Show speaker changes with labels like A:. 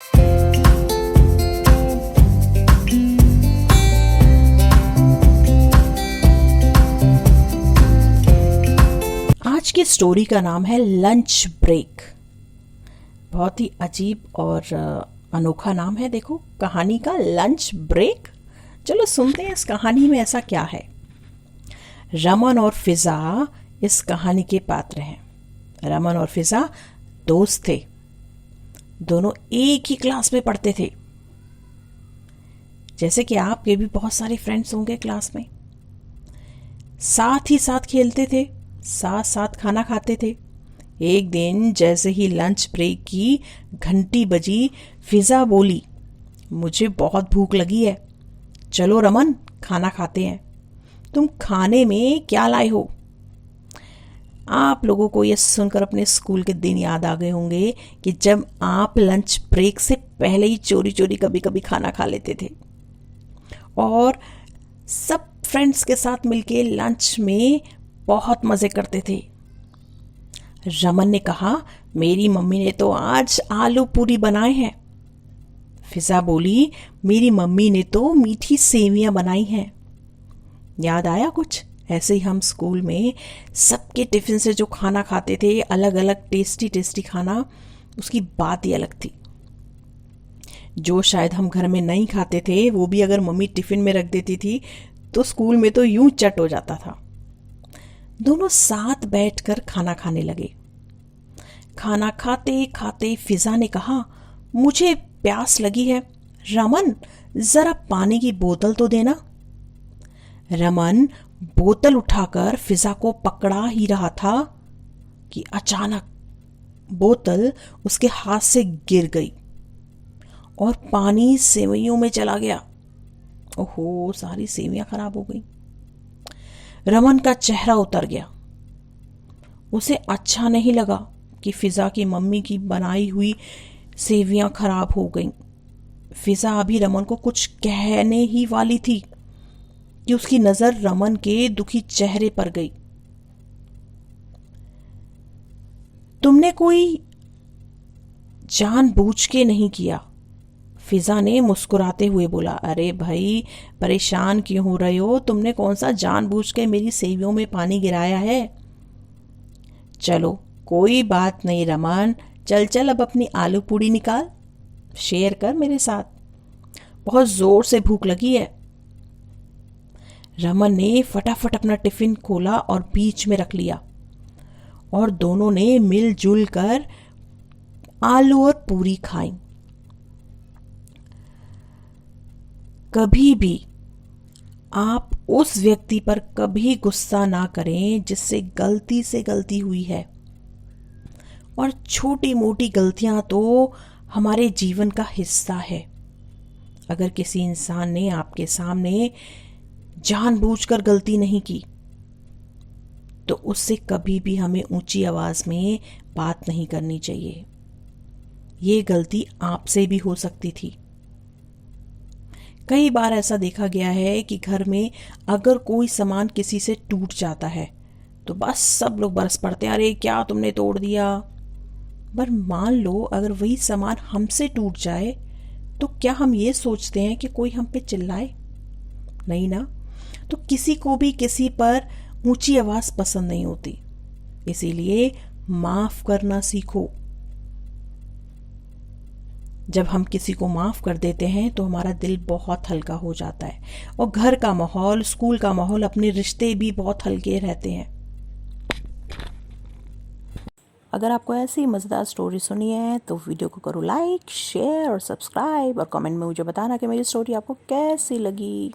A: आज की स्टोरी का नाम है लंच ब्रेक। बहुत ही अजीब और अनोखा नाम है। देखो, कहानी का लंच ब्रेक। चलो सुनते हैं इस कहानी में ऐसा क्या है। रमन और फिजा इस कहानी के पात्र हैं। रमन और फिजा दोस्त थे। दोनों एक ही क्लास में पढ़ते थे। जैसे कि आपके भी बहुत सारे फ्रेंड्स होंगे क्लास में। साथ ही साथ खेलते थे, साथ साथ खाना खाते थे। एक दिन जैसे ही लंच ब्रेक की घंटी बजी, फिजा बोली, मुझे बहुत भूख लगी है, चलो रमन खाना खाते हैं। तुम खाने में क्या लाए हो? आप लोगों को यह सुनकर अपने स्कूल के दिन याद आ गए होंगे कि जब आप लंच ब्रेक से पहले ही चोरी चोरी कभी कभी खाना खा लेते थे और सब फ्रेंड्स के साथ मिलके लंच में बहुत मज़े करते थे। रमन ने कहा, मेरी मम्मी ने तो आज आलू पूरी बनाए हैं। फिजा बोली, मेरी मम्मी ने तो मीठी सेवियां बनाई हैं। याद आया कुछ? ऐसे ही हम स्कूल में सबके टिफ़िन से जो खाना खाते थे, अलग अलग टेस्टी टेस्टी खाना, उसकी बात ही अलग थी। जो शायद हम घर में नहीं खाते थे, वो भी अगर मम्मी टिफ़िन में रख देती थी तो स्कूल में तो यूं चट हो जाता था। दोनों साथ बैठकर खाना खाने लगे। खाना खाते खाते फिजा ने कहा, मुझे प्यास लगी है, रमन जरा पानी की बोतल तो देना। रमन बोतल उठाकर फिजा को पकड़ा ही रहा था कि अचानक बोतल उसके हाथ से गिर गई और पानी सेवइयों में चला गया। ओहो, सारी सेवियां खराब हो गई। रमन का चेहरा उतर गया। उसे अच्छा नहीं लगा कि फिजा की मम्मी की बनाई हुई सेवियां खराब हो गईं। फिजा अभी रमन को कुछ कहने ही वाली थी कि उसकी नजर रमन के दुखी चेहरे पर गई। तुमने कोई जानबूझ के नहीं किया, फिजा ने मुस्कुराते हुए बोला। अरे भाई, परेशान क्यों हो रहे हो? तुमने कौन सा जानबूझ के मेरी सेवियों में पानी गिराया है? चलो कोई बात नहीं रमन, चल चल अब अपनी आलू पूड़ी निकाल, शेयर कर मेरे साथ, बहुत जोर से भूख लगी है। रमन ने फटाफट अपना टिफिन खोला और बीच में रख लिया और दोनों ने मिलजुल कर आलू और पूरी खाई। कभी भी आप उस व्यक्ति पर कभी गुस्सा ना करें जिससे गलती से गलती हुई है। और छोटी मोटी गलतियां तो हमारे जीवन का हिस्सा है। अगर किसी इंसान ने आपके सामने जानबूझकर गलती नहीं की तो उससे कभी भी हमें ऊंची आवाज में बात नहीं करनी चाहिए। ये गलती आपसे भी हो सकती थी। कई बार ऐसा देखा गया है कि घर में अगर कोई सामान किसी से टूट जाता है तो बस सब लोग बरस पड़ते हैं, अरे क्या तुमने तोड़ दिया। पर मान लो अगर वही सामान हमसे टूट जाए तो क्या हम ये सोचते हैं कि कोई हम पे चिल्लाए? नहीं ना। तो किसी को भी किसी पर ऊंची आवाज पसंद नहीं होती। इसीलिए माफ करना सीखो। जब हम किसी को माफ कर देते हैं तो हमारा दिल बहुत हल्का हो जाता है और घर का माहौल, स्कूल का माहौल, अपने रिश्ते भी बहुत हल्के रहते हैं। अगर आपको ऐसी मज़ेदार स्टोरी सुनी है तो वीडियो को करो लाइक, शेयर और सब्सक्राइब और कमेंट में मुझे बताना कि मेरी स्टोरी आपको कैसी लगी।